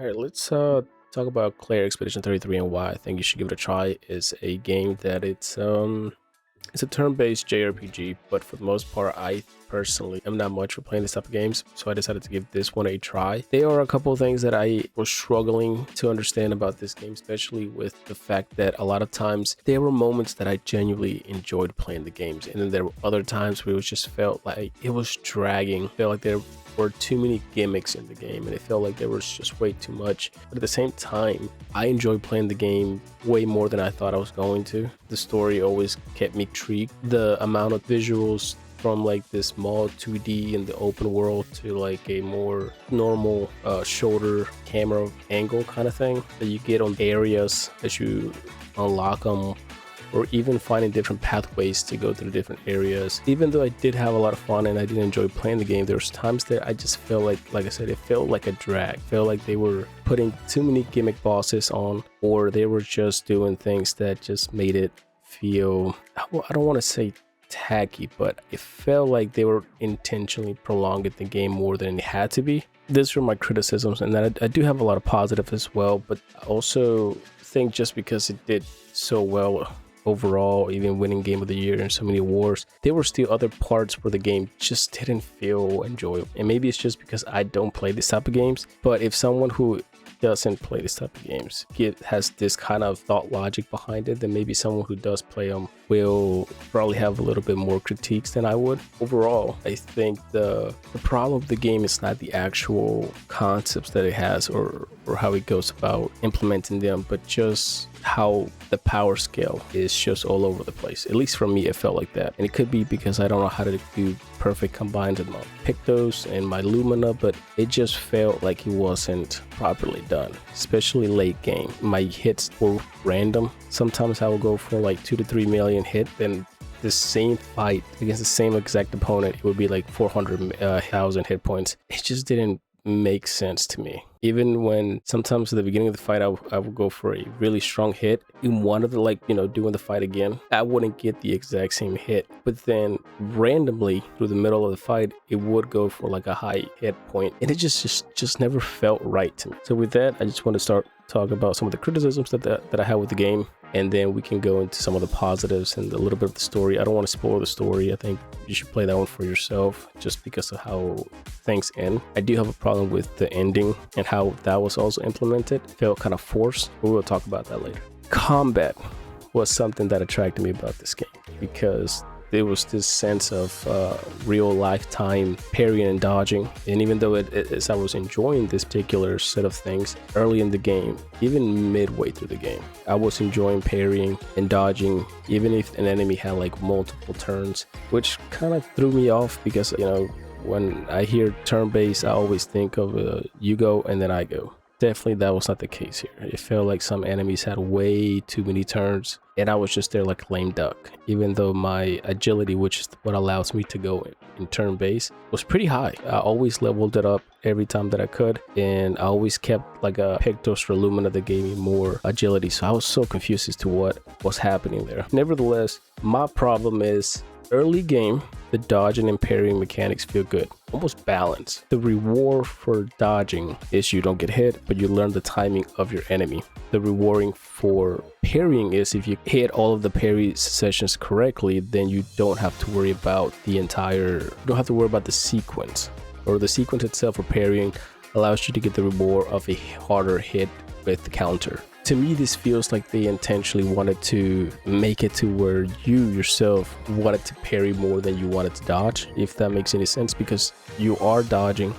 All right, let's talk about Claire Expedition 33 and why I think you should give it a try. Is a game that it's a turn-based JRPG, but for the most part, I personally am not much for playing this type of games, so I decided to give this one a try. There are a couple of things that I was struggling to understand about this game, especially with the fact that a lot of times there were moments that I genuinely enjoyed playing the games, and then there were other times where it just felt like it was dragging, felt like there were too many gimmicks in the game, and it felt like there was just way too much. But at the same time, I enjoyed playing the game way more than I thought I was going to. The story always kept me intrigued. The amount of visuals from like this small 2D in the open world to like a more normal shoulder camera angle kind of thing that you get on areas as you unlock them, or even finding different pathways to go through different areas. Even though I did have a lot of fun and I did enjoy playing the game, there was times that I just felt like I said, it felt like a drag. Felt like they were putting too many gimmick bosses on, or they were just doing things that just made it feel, well, I don't want to say tacky, but it felt like they were intentionally prolonging the game more than it had to be. These were my criticisms, and then I do have a lot of positive as well, but I also think just because it did so well overall, even winning game of the year and so many awards, there were still other parts where the game just didn't feel enjoyable. And maybe it's just because I don't play this type of games, but if someone who doesn't play this type of games has this kind of thought logic behind it, then maybe someone who does play them will probably have a little bit more critiques than I would. Overall, I think the problem of the game is not the actual concepts that it has or how it goes about implementing them, but just how the power scale is just all over the place. At least for me, it felt like that. And it could be because I don't know how to do perfect combines of my Pictos and my Lumina, but it just felt like it wasn't properly done, especially late game. My hits were random. Sometimes I will go for like 2 to 3 million hit, then the same fight against the same exact opponent, it would be like 400,000 hit points. It just didn't make sense to me. Even when sometimes at the beginning of the fight, I would go for a really strong hit. In one of the, doing the fight again, I wouldn't get the exact same hit. But then randomly through the middle of the fight, it would go for like a high hit point. And it just never felt right to me. So with that, I just want to start talking about some of the criticisms that I had with the game. And then we can go into some of the positives and a little bit of the story. I don't want to spoil the story. I think you should play that one for yourself just because of how things end. I do have a problem with the ending and how that was also implemented. It felt kind of forced, but we'll talk about that later. Combat was something that attracted me about this game because there was this sense of real lifetime parrying and dodging. And even though as I was enjoying this particular set of things early in the game, even midway through the game, I was enjoying parrying and dodging, even if an enemy had like multiple turns, which kind of threw me off because, when I hear turn-based, I always think of you go and then I go. Definitely that was not the case here. It felt like some enemies had way too many turns and I was just there like a lame duck, even though my agility, which is what allows me to go in turn base, was pretty high. I always leveled it up every time that I could, and I always kept like a Pictos or Lumina that gave me more agility, so I was so confused as to what was happening there. Nevertheless, my problem is early game, the dodging and parrying mechanics feel good, almost balanced. The reward for dodging is you don't get hit, but you learn the timing of your enemy. The rewarding for parrying is if you hit all of the parry sessions correctly, then you don't have to worry about the sequence, or the sequence itself for parrying allows you to get the reward of a harder hit with the counter. To me, this feels like they intentionally wanted to make it to where you yourself wanted to parry more than you wanted to dodge, if that makes any sense, because you are dodging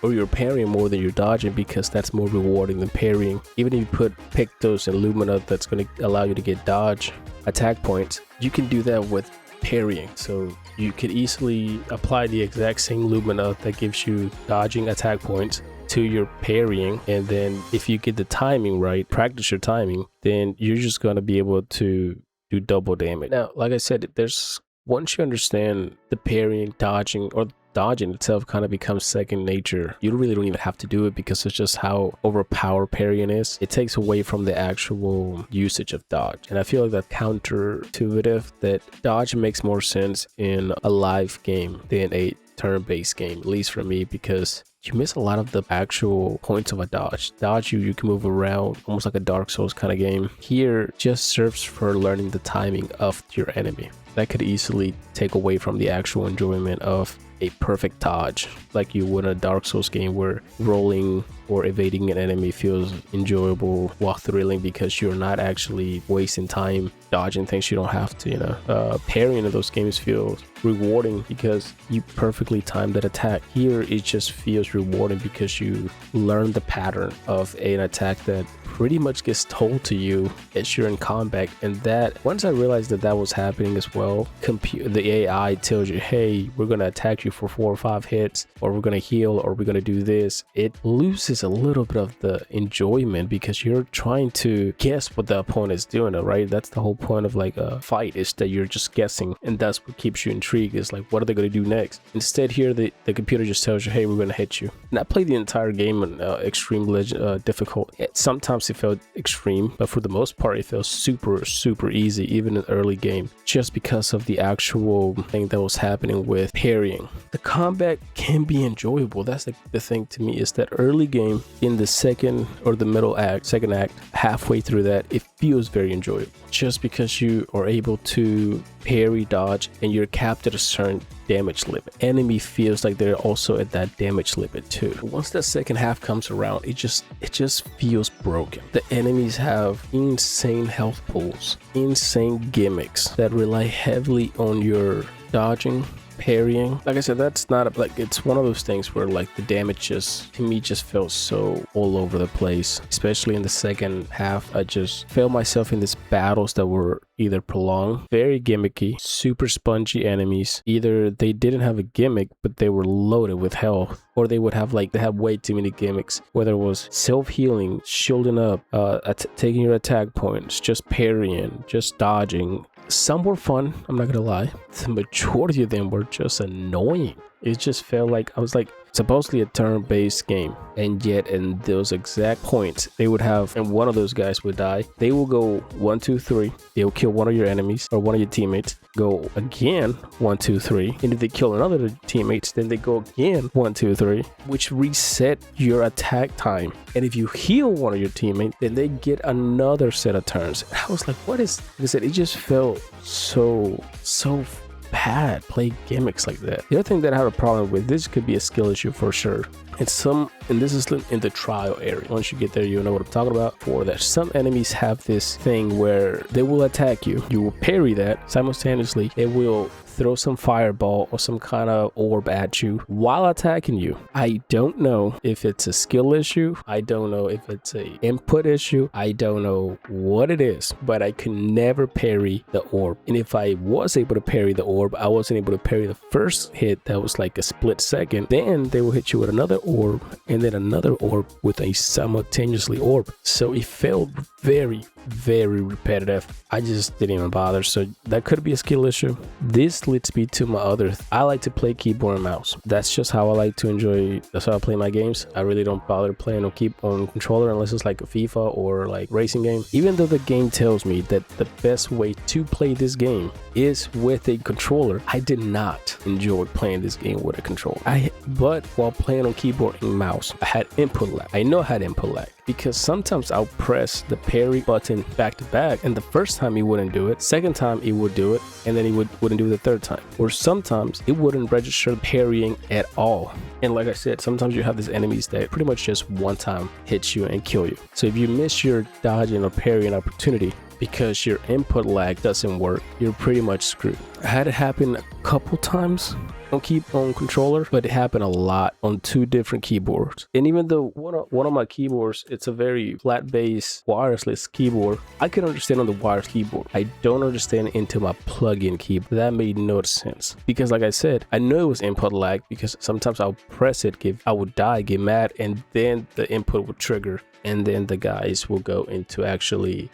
or you're parrying more than you're dodging because that's more rewarding than parrying. Even if you put Pictos and Lumina that's going to allow you to get dodge attack points, you can do that with parrying. So you could easily apply the exact same Lumina that gives you dodging attack points to your parrying, and then if you get the timing right, practice your timing, then you're just going to be able to do double damage. Now, like I said, once you understand the parrying, dodging, or dodging itself kind of becomes second nature. You really don't even have to do it because it's just how overpowered parrying is. It takes away from the actual usage of dodge. And I feel like that's counterintuitive, that dodge makes more sense in a live game than a turn-based game, at least for me, because you miss a lot of the actual points of a dodge. Dodge, you can move around almost like a Dark Souls kind of game. Here just serves for learning the timing of your enemy. That could easily take away from the actual enjoyment of a perfect dodge like you would in a Dark Souls game, where rolling or evading an enemy feels enjoyable while thrilling because you're not actually wasting time dodging things you don't have to, you know. Parrying in those games feels rewarding because you perfectly timed that attack. Here it just feels rewarding because you learn the pattern of an attack that pretty much gets told to you as you're in combat. And that, once I realized that that was happening as well, the AI tells you, hey, we're gonna attack you for 4 or 5 hits, or we're gonna heal, or we're gonna do this. It loses a little bit of the enjoyment because you're trying to guess what the opponent is doing, right? That's the whole point of like a fight, is that you're just guessing, and that's what keeps you intrigued, is like, what are they gonna do next? Instead here, the computer just tells you, hey, we're gonna hit you. And I played the entire game on extreme difficult. Sometimes it felt extreme, but for the most part it felt super easy, even in the early game, just because of the actual thing that was happening with parrying. The combat can be enjoyable. That's the thing to me, is that early game in the second act, halfway through that, it feels very enjoyable, just because you are able to parry, dodge, and you're capped at a certain damage limit. Enemy feels like they're also at that damage limit too. Once that second half comes around, it just feels broken. The enemies have insane health pools, insane gimmicks that rely heavily on your dodging, parrying. Like I said, that's not it's one of those things where like the damage just, to me, just felt so all over the place. Especially in the second half, I just felt myself in these battles that were either prolonged, very gimmicky, super spongy enemies. Either they didn't have a gimmick, but they were loaded with health, or they would have they had way too many gimmicks, whether it was self-healing, shielding up, taking your attack points, just parrying, just dodging. Some were fun, I'm not gonna lie. The majority of them were just annoying. It just felt like, I was like, supposedly a turn-based game, and yet in those exact points they would have, and one of those guys would die, they will go 1 2 3, they'll kill one of your enemies or one of your teammates, go again 1 2 3, and if they kill another of the teammates, then they go again 1 2 3, which reset your attack time. And if you heal one of your teammates, then they get another set of turns. I was like, what is, like I said, it just felt so bad play gimmicks like that. The other thing that I have a problem with, this could be a skill issue for sure. And this is in the trial area. Once you get there, you'll know what I'm talking about. For that, some enemies have this thing where they will attack you. You will parry that simultaneously. It will throw some fireball or some kind of orb at you while attacking you. I don't know if it's a skill issue. I don't know if it's a input issue. I don't know what it is, but I could never parry the orb. And if I was able to parry the orb, I wasn't able to parry the first hit. That was like a split second. Then they will hit you with another orb, and then another orb with a simultaneously orb. So it felt very repetitive. I just didn't even bother. So that could be a skill issue. This leads me to my I like to play keyboard and mouse. That's just how I like to enjoy. That's how I play my games. I really don't bother playing on controller unless it's like a FIFA or like racing game. Even though the game tells me that the best way to play this game is with a controller, I did not enjoy playing this game with a controller. But while playing on keyboard and mouse, I had input lag. I know I had input lag because sometimes I'll press the parry button back to back, and the first time it wouldn't do it, second time it would do it, and then it wouldn't do it the third time. Or sometimes it wouldn't register parrying at all. And like I said, sometimes you have these enemies that pretty much just one time hit you and kill you. So if you miss your dodging or parrying opportunity because your input lag doesn't work, you're pretty much screwed. I had it happen a couple times on controller, but it happened a lot on 2 different keyboards. And even though one of my keyboards, it's a very flat base wireless keyboard, I can understand on the wireless keyboard. I don't understand into my plug-in keyboard. That made no sense, because like I said, I know it was input lag because sometimes I'll press it, I would die, get mad, and then the input would trigger, and then the guys will go into actually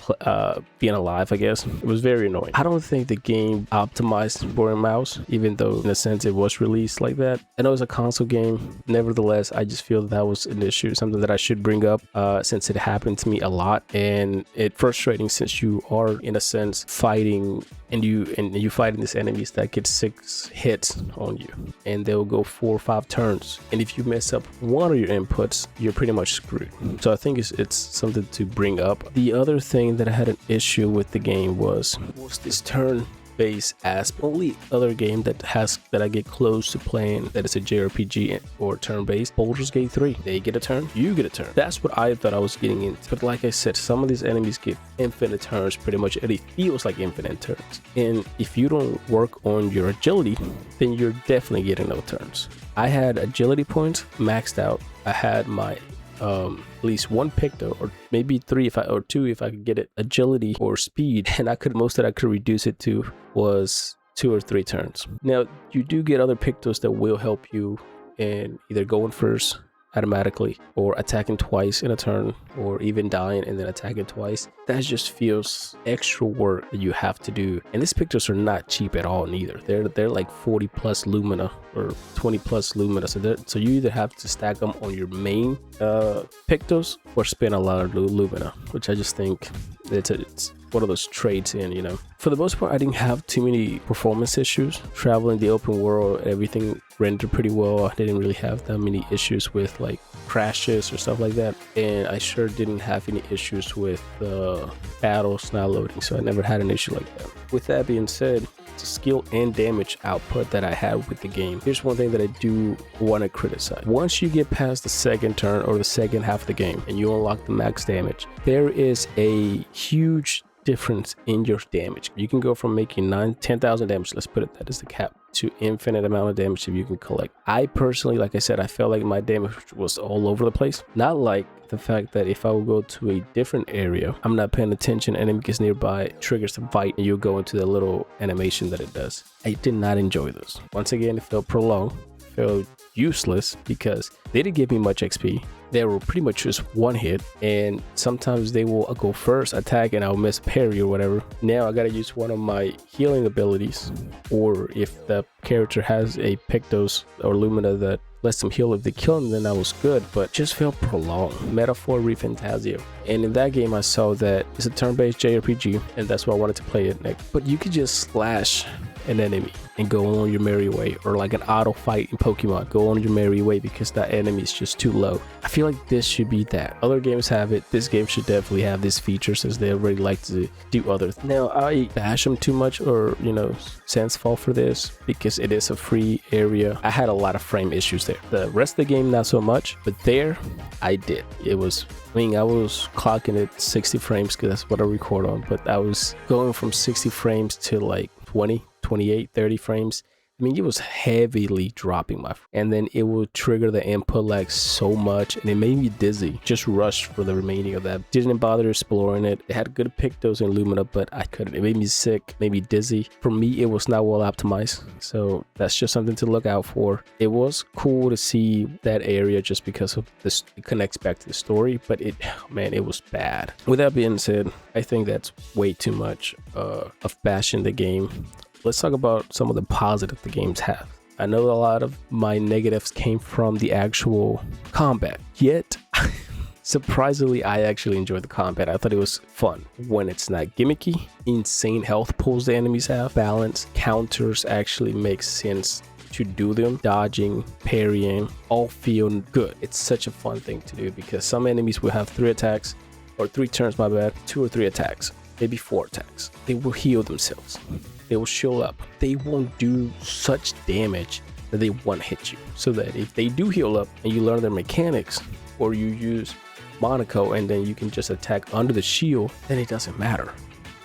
being alive, I guess. It was very annoying. I don't think the game optimized keyboard and mouse, even though in a sense it was released like that. I know it's a console game. Nevertheless, I just feel that was an issue, something that I should bring up since it happened to me a lot. And it's frustrating since you are, in a sense, fighting and you fighting these enemies that get 6 hits on you, and they'll go 4 or 5 turns. And if you mess up one of your inputs, you're pretty much screwed. So I think it's something to bring up. The other thing that I had an issue with the game was this turn-based aspect. Only other game that I get close to playing that is a JRPG or turn-based, Baldur's Gate 3. They get a turn, you get a turn. That's what I thought I was getting into. But like I said, some of these enemies get infinite turns pretty much. It feels like infinite turns. And if you don't work on your agility, then you're definitely getting no turns. I had agility points maxed out. I had my at least 1 picto, or maybe 3 or 2 if I could get it, agility or speed, and most that I could reduce it to was 2 or 3 turns. Now you do get other pictos that will help you in either going first automatically or attacking twice in a turn, or even dying and then attacking twice. That just feels extra work that you have to do. And these pictures are not cheap at all neither. They're like 40 plus lumina or 20 plus lumina. So you either have to stack them on your main pictos or spend a lot of lumina, which I just think it's one of those traits in, you know. For the most part, I didn't have too many performance issues. Traveling the open world, everything rendered pretty well. I didn't really have that many issues with like crashes or stuff like that. And I sure didn't have any issues with battles not loading. So I never had an issue like that. With that being said, the skill and damage output that I had with the game, here's one thing that I do want to criticize. Once you get past the second turn or the second half of the game and you unlock the max damage, there is a huge difference in your damage. You can go from making 10,000 damage, let's put it, that is the cap, to infinite amount of damage that you can collect. I personally, like I said, I felt like my damage was all over the place. Not like the fact that if I would go to a different area, I'm not paying attention, enemy gets nearby, triggers the fight, and you go into the little animation that it does. I did not enjoy those. Once again, it felt prolonged, felt useless because they didn't give me much XP. They were pretty much just one hit, and sometimes they will go first, attack, and I'll miss parry or whatever. Now I gotta use one of my healing abilities, or if the character has a Pictos or Lumina that lets them heal if they kill him, then that was good, but just felt prolonged. Metaphor ReFantazio. And in that game I saw that it's a turn-based JRPG, and that's why I wanted to play it next. But you could just slash an enemy and go on your merry way, or like an auto fight in Pokemon, go on your merry way because that enemy is just too low. I feel like this should be that. Other games have it. This game should definitely have this feature since they already like to do other things. Now I bash them too much, or you know, sans fault for this because it is a free area. I had a lot of frame issues there. The rest of the game not so much, but there I did. It was, I mean, I was clocking it 60 frames because that's what I record on, but I was going from 60 frames to like 20, 28, 30 frames. I mean, it was heavily dropping and then it would trigger the input lag so much, and it made me dizzy. Just rushed for the remaining of that. Didn't bother exploring it. It had good Pictos and Lumina, but I couldn't. It made me sick, made me dizzy. For me, it was not well optimized. So that's just something to look out for. It was cool to see that area just because of this. It connects back to the story, but man, it was bad. With that being said, I think that's way too much of bashing the game. Let's talk about some of the positive the games have. I know a lot of my negatives came from the actual combat, yet surprisingly, I actually enjoyed the combat. I thought it was fun when it's not gimmicky. Insane health pulls the enemies have, balance, counters actually make sense to do them, dodging, parrying, all feel good. It's such a fun thing to do because some enemies will have 3 attacks, or 3 turns, my bad, 2 or 3 attacks, maybe 4 attacks. They will heal themselves. They will show up. They won't do such damage that they won't hit you. So that if they do heal up and you learn their mechanics, or you use Monaco and then you can just attack under the shield, then it doesn't matter.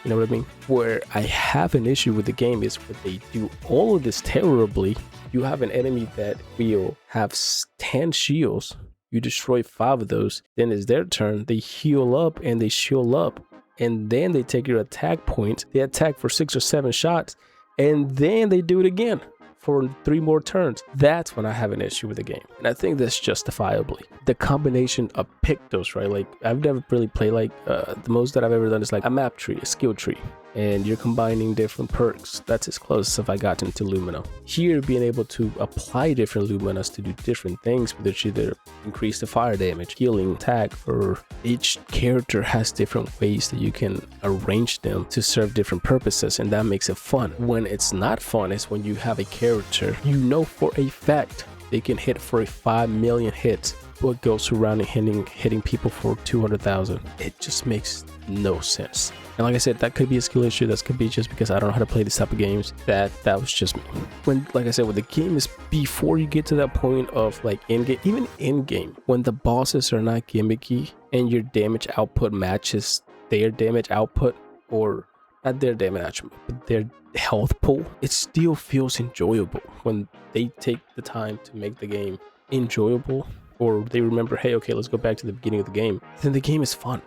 You know what I mean? Where I have an issue with the game is when they do all of this terribly. You have an enemy that will have 10 shields. You destroy 5 of those. Then it's their turn. They heal up and they shield up. And then they take your attack point, they attack for 6 or 7 shots, and then they do it again for 3 more turns. That's when I have an issue with the game. And I think that's justifiably. The combination of Pictos, right? Like, I've never really played like, the most that I've ever done is like a map tree, a skill tree. and you're combining different perks. That's as close as I got into Lumina. Here, being able to apply different Luminas to do different things, which either increase the fire damage, healing, attack, or each character has different ways that you can arrange them to serve different purposes, and that makes it fun. When it's not fun is when you have a character you know for a fact they can hit for a 5 million hits, but goes around and hitting people for 200,000. It just makes no sense. And like I said, that could be a skill issue. That could be just because I don't know how to play this type of games. That was just me. When, like I said, when the game is before you get to that point of like in-game, even in-game, when the bosses are not gimmicky and your damage output matches their damage output, or not their damage output, but their health pool, it still feels enjoyable when they take the time to make the game enjoyable, or they remember, hey, okay, let's go back to the beginning of the game. Then the game is fun.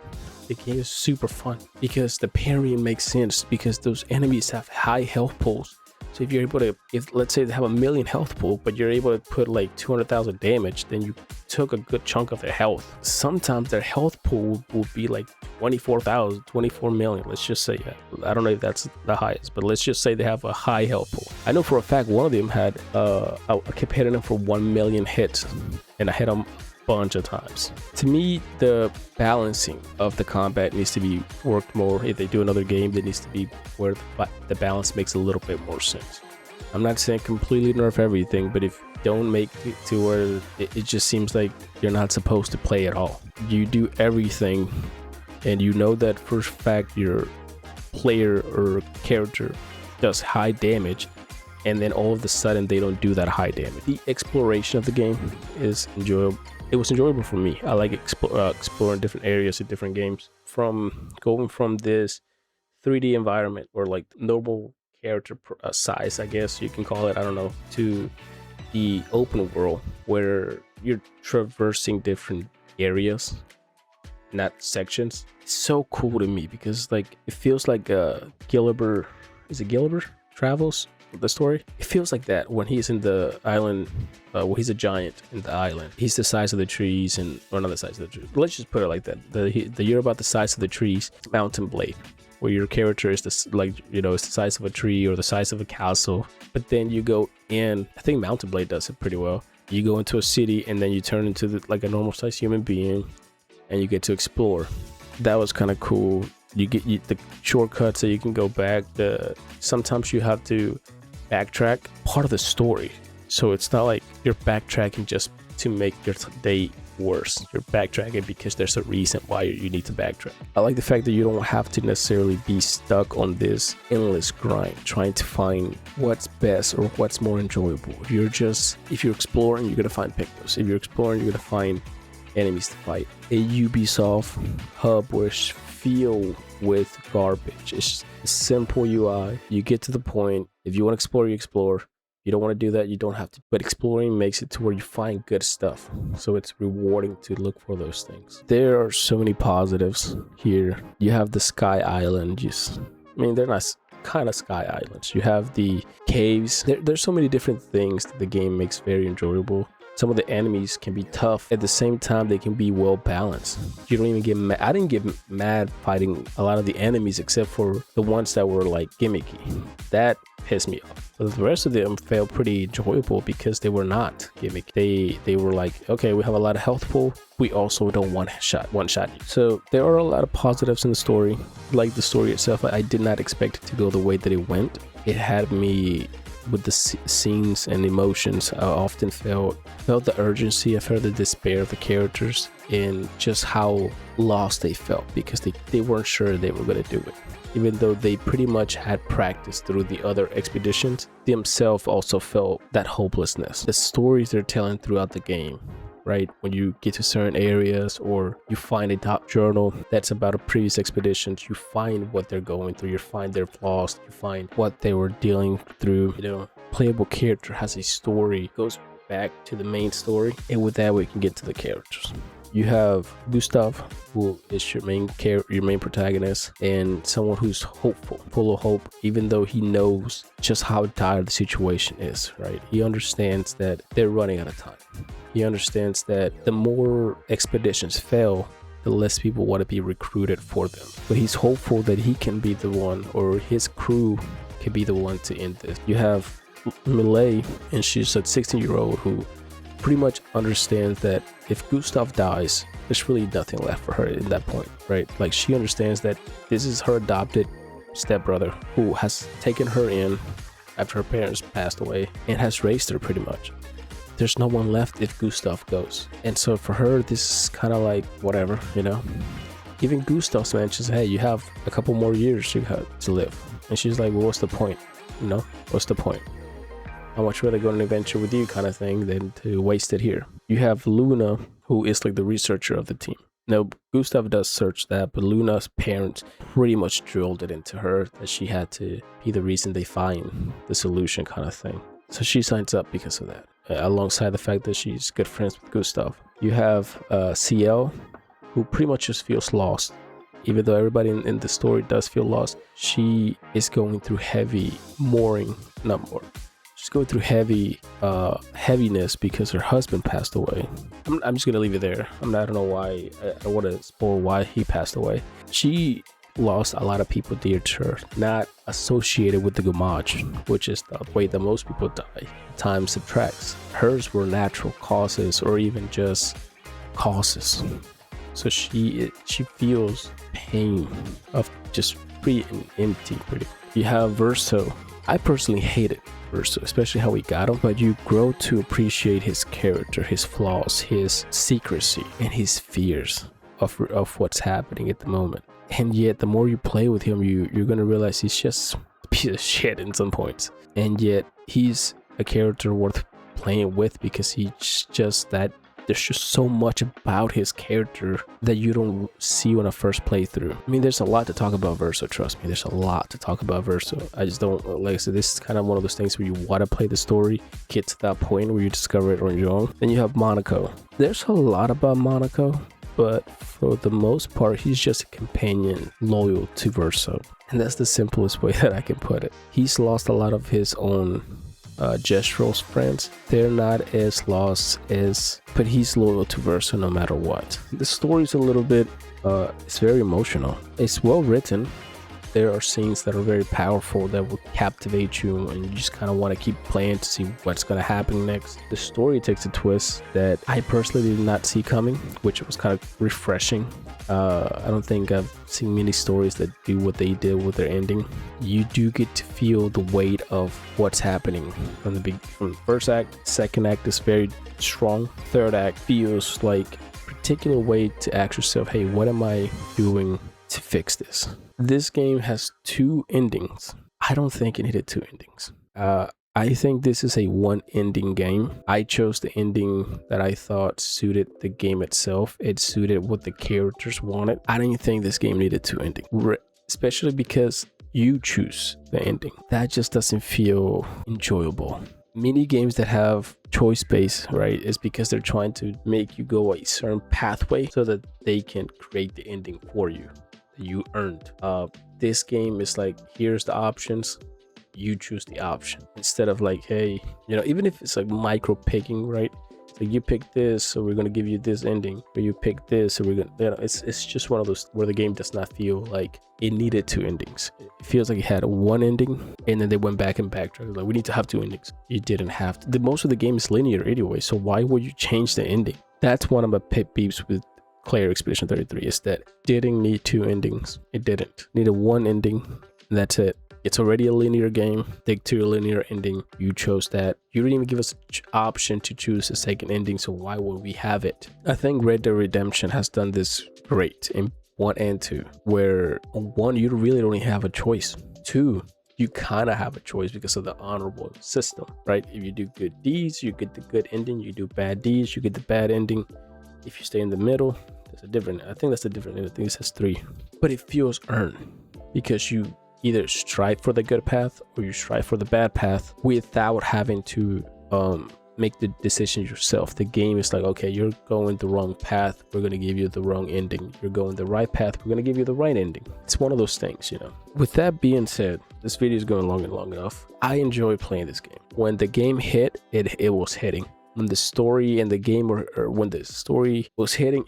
The game is super fun because the parrying makes sense, because those enemies have high health pools. So if you're able to, if let's say they have a 1 million health pool, but you're able to put like 200,000 damage, then you took a good chunk of their health. Sometimes their health pool will be like 24,000, 24 million. Let's just say that. I don't know if that's the highest, but let's just say they have a high health pool. I know for a fact one of them had, I kept hitting them for 1 million hits, and I hit them bunch of times. To me, the balancing of the combat needs to be worked more. If they do another game, there needs to be where the balance makes a little bit more sense. I'm not saying completely nerf everything, but if you don't make it to where it just seems like you're not supposed to play at all. You do everything, and you know that for a fact your player or character does high damage, and then all of a sudden they don't do that high damage. The exploration of the game is enjoyable. It was enjoyable for me. I like exploring different areas in different games. From going from this 3D environment, or like normal character size, I guess you can call it, I don't know, to the open world where you're traversing different areas, not sections. It's so cool to me because like it feels like Gilliver, is it Gilliver Travels? The story, it feels like that when he's in the island, well, he's a giant in the island. He's the size of the trees, and or not the size of the trees. Let's just put it like that. You're about the size of the trees. Mountain Blade, where your character is it's the size of a tree or the size of a castle. But then you go in. I think Mountain Blade does it pretty well. You go into a city, and then you turn into like a normal sized human being, and you get to explore. That was kind of cool. You get the shortcuts so you can go back. Sometimes you have to backtrack part of the story, so it's not like you're backtracking just to make your day worse. You're backtracking because there's a reason why you need to backtrack. I like the fact that you don't have to necessarily be stuck on this endless grind trying to find what's best or what's more enjoyable. If you're exploring, you're gonna find pickups. If you're exploring, you're gonna find enemies to fight. A Ubisoft hub was filled with garbage. It's a simple UI. You get to the point. If you want to explore, you explore. You don't want to do that, you don't have to. But exploring makes it to where you find good stuff. So it's rewarding to look for those things. There are so many positives here. You have the Sky Island. They're not kind of sky islands. You have the caves. There's so many different things that the game makes very enjoyable. Some of the enemies can be tough. At the same time, they can be well balanced. You don't even get mad. I didn't get mad fighting a lot of the enemies except for the ones that were like gimmicky. That pissed me off. But the rest of them felt pretty enjoyable because they were not gimmicky. They were like, okay, we have a lot of health pool. We also don't one shot you. So there are a lot of positives in the story. Like the story itself, I did not expect it to go the way that it went. It had me with the scenes and emotions. I often felt the urgency. I felt the despair of the characters and just how lost they felt because they weren't sure they were going to do it. Even though they pretty much had practice through the other expeditions, themselves also felt that hopelessness. The stories they're telling throughout the game, right? When you get to certain areas or you find a top journal that's about a previous expedition, you find what they're going through, you find their flaws, you find what they were dealing through. Playable character has a story, goes back to the main story, and with that we can get to the characters. You have Gustav, who is your main protagonist, and someone who's hopeful, full of hope, even though he knows just how dire the situation is, right? He understands that they're running out of time. He understands that the more expeditions fail, the less people want to be recruited for them. But he's hopeful that he can be the one, or his crew can be the one to end this. You have Millie, and she's a 16-year-old who pretty much understands that if Gustav dies, there's really nothing left for her in that point, right? Like, she understands that this is her adopted stepbrother who has taken her in after her parents passed away and has raised her pretty much. There's no one left if Gustav goes. And so for her, this is kind of like whatever, you know? Even Gustav mentions, hey, you have a couple more years you have to live. And she's like, well, what's the point? You know, what's the point? I'd much rather go on an adventure with you kind of thing than to waste it here. You have Luna, who is like the researcher of the team. Now, Gustav does search that, but Luna's parents pretty much drilled it into her that she had to be the reason they find the solution kind of thing. So she signs up because of that, alongside the fact that she's good friends with Gustav. You have CL, who pretty much just feels lost. Even though everybody in the story does feel lost, she is going through heavy She's going through heaviness because her husband passed away. I'm just gonna leave it there. I don't know why. I want to spoil why he passed away. She lost a lot of people dear to her, not associated with the Gummidge, which is the way that most people die. Time subtracts. Hers were natural causes, or even just causes. So she feels pain of just free and empty. You have Verso. I personally hated Verso, especially how he got him, but you grow to appreciate his character, his flaws, his secrecy, and his fears of what's happening at the moment. And yet, the more you play with him, you're gonna realize he's just a piece of shit in some points. And yet, he's a character worth playing with because he's just that. There's just so much about his character that you don't see on a first playthrough. I mean, there's a lot to talk about Verso, trust me. There's a lot to talk about Verso. I just don't, like I said, this is kind of one of those things where you want to play the story, get to that point where you discover it on your own. Then you have Monaco. There's a lot about Monaco, but for the most part, he's just a companion loyal to Verso. And that's the simplest way that I can put it. He's lost a lot of his own Jestrel's friends. They're not as lost as, but he's loyal to Verso no matter what. The story's a little bit it's very emotional. It's well written. There are scenes that are very powerful that will captivate you, and you just kind of want to keep playing to see what's going to happen next. The story takes a twist that I personally did not see coming, which was kind of refreshing. I don't think I've seen many stories that do what they did with their ending. You do get to feel the weight of what's happening from the first act. Second act is very strong. Third act feels like a particular way to ask yourself, hey, what am I doing to fix this? This game has two endings. I don't think it needed two endings. I think this is a one ending game. I chose the ending that I thought suited the game itself. It suited what the characters wanted. I didn't think this game needed two endings, especially because you choose the ending. That just doesn't feel enjoyable. Many games that have choice based, right, is because they're trying to make you go a certain pathway so that they can create the ending for you that you earned. This game is like, here's the options, you choose the option, instead of like, hey, you know, even if it's like micro picking, right? So you pick this, so we're gonna give you this ending, or you pick this, so we're gonna, you know, it's just one of those where the game does not feel like it needed two endings. It feels like it had one ending, and then they went back and backtracked. Like, we need to have two endings. You didn't have to. Most of the game is linear anyway, so why would you change the ending? That's one of my pet peeves with Clair Expedition 33, is that it didn't need two endings. It didn't. It needed one ending, and that's it. It's already a linear game. Stick to your linear ending. You chose that. You didn't even give us an option to choose a second ending, so why would we have it? I think Red Dead Redemption has done this great in 1 and 2, where 1, you really don't even have a choice. 2, you kind of have a choice because of the honorable system, right? If you do good deeds, you get the good ending. You do bad deeds, you get the bad ending. If you stay in the middle, there's a different, I think that's a different, I think it says 3. But it feels earned because you either strive for the good path or you strive for the bad path without having to make the decision yourself. The game is like, okay, you're going the wrong path, we're going to give you the wrong ending. You're going the right path, we're going to give you the right ending. It's one of those things, you know. With that being said, this video is going long enough. I enjoy playing this game. When the game hit, it was hitting. when the story and the game or when the story was hitting,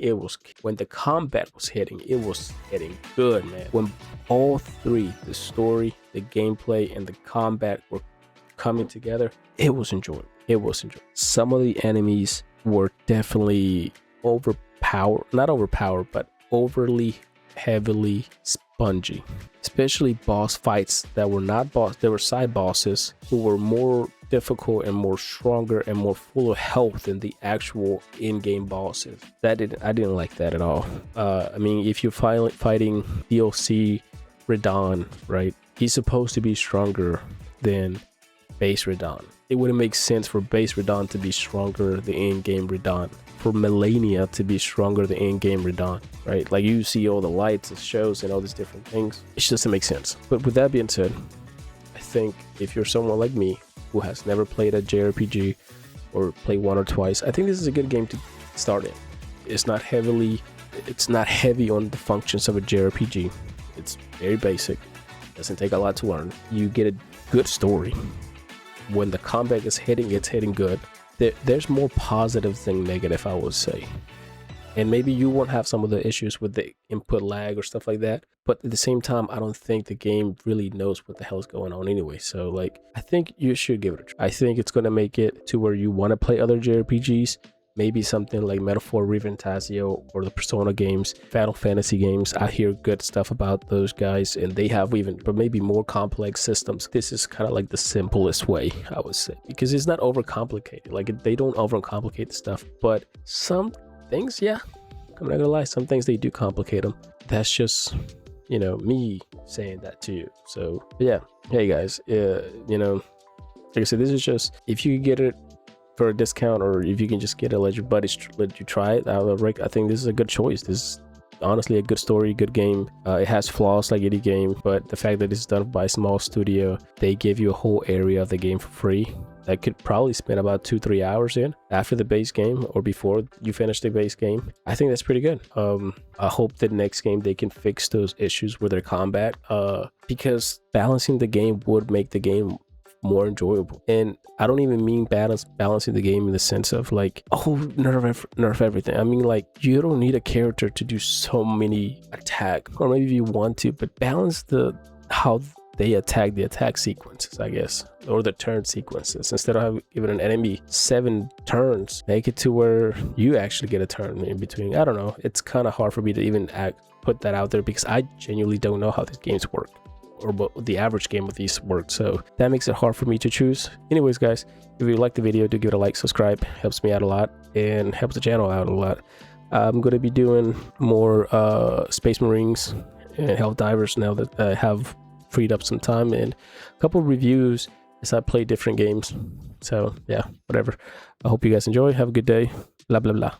when the combat was hitting, it was hitting good, man. When all three, the story, the gameplay, and the combat were coming together, it was enjoyable. Some of the enemies were definitely not overpowered, but overly heavily spongy, especially boss fights that were not boss, they were side bosses who were more difficult and more stronger and more full of health than the actual in-game bosses. I didn't like that at all. I mean, if you're fighting DLC Radahn, right, he's supposed to be stronger than base Radahn. It wouldn't make sense for base Radahn to be stronger than in-game Radahn, for Malenia to be stronger than in-game Radahn, right? Like, you see all the lights, it shows, and all these different things. It just doesn't make sense. But with that being said, I think if you're someone like me who has never played a JRPG or played one or twice, I think this is a good game to start in. It's not heavy on the functions of a JRPG. It's very basic. Doesn't take a lot to learn. You get a good story. When the combat is hitting, it's hitting good. There's more positive than negative, I would say. And maybe you won't have some of the issues with the input lag or stuff like that. But at the same time, I don't think the game really knows what the hell is going on anyway. So, like, I think you should give it a try. I think it's going to make it to where you want to play other JRPGs. Maybe something like Metaphor ReFantazio or the Persona games, Final Fantasy games. I hear good stuff about those guys, and they have but maybe more complex systems. This is kind of like the simplest way, I would say, because it's not overcomplicated. Like, they don't overcomplicate the stuff, but some things, yeah, I'm not gonna lie, some things they do complicate them. That's just, me saying that to you. So yeah, hey guys, like I said, this is just, if you get it for a discount, or if you can just get it, let your buddies let you try it, I think this is a good choice. This is honestly a good story, good game. It has flaws like any game, but the fact that it's done by a small studio, they give you a whole area of the game for free. That could probably spend about 2-3 hours in after the base game or before you finish the base game. I think that's pretty good. I hope that next game they can fix those issues with their combat, because balancing the game would make the game more enjoyable. And I don't even mean balancing the game in the sense of like, oh, nerf everything. I mean, like, you don't need a character to do so many attacks, or maybe you want to, but balance how they attack the attack sequences, I guess, or the turn sequences. Instead of giving an enemy 7 turns, make it to where you actually get a turn in between. I don't know. It's kind of hard for me to even put that out there, because I genuinely don't know how these games work, or what the average game of these work. So that makes it hard for me to choose. Anyways, guys, if you like the video, do give it a like, subscribe. Helps me out a lot and helps the channel out a lot. I'm going to be doing more Space Marines and Helldivers now that I have freed up some time, and a couple reviews as I play different games. So yeah, whatever. I hope you guys enjoy. Have a good day. Blah blah blah.